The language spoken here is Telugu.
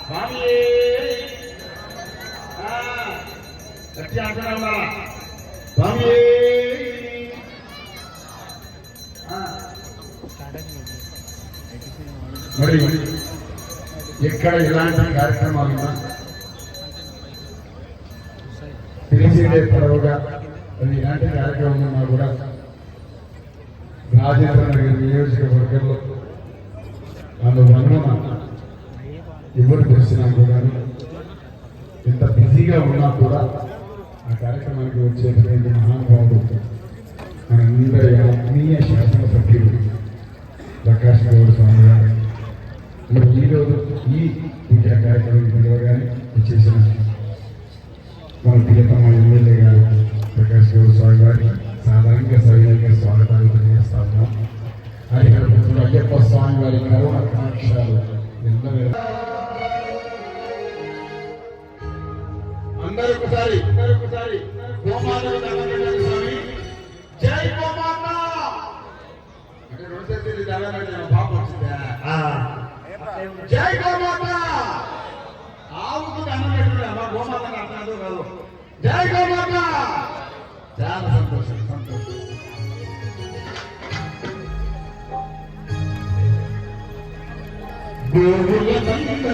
స్వామి గట్టి అంటున్నా స్వామి మరి ఎక్కడ ఇలాంటి కార్యక్రమాలు తెలిసిందే పొడవుగా ఇలాంటి కార్యక్రమం ఉన్నా కూడా రాజేంద్ర నగర్ నియోజకవర్గంలో వాళ్ళు వర్ణన ఎవరు తెలిసినా కూడా ఎంత బిజీగా ఉన్నా కూడా ఆ కార్యక్రమానికి వచ్చేటువంటి మహానుభావుడు మనందరి ఆత్మీయ శాసనసభ్యుడు ప్రకాష్ గౌడ్ స్వామి గారు మరి ఈరోజు ఈ పూజా కార్యక్రమం పిలవగానే వచ్చేసిన మన ప్రియతమ ఎమ్మెల్యే గారు ప్రకాష్ గౌడ్ స్వామి గారికి సాధారణంగా సవినయంగా స్వాగతాలు తెలియజేస్తా ఉన్నాం. హరిహరపుత్రుడు అయ్యప్ప స్వామి వారి కరుణ కాంక్షలు అందరూ ఒకసారి జై గోమాత అంటే రెండు చేతులు పాప వచ్చిందా జై గోమాత ఆవుకు దండం పెట్టిన అమ్మా గోమాత అర్థం కాదు జై గోమాత చాలా సంతోషం గోవుల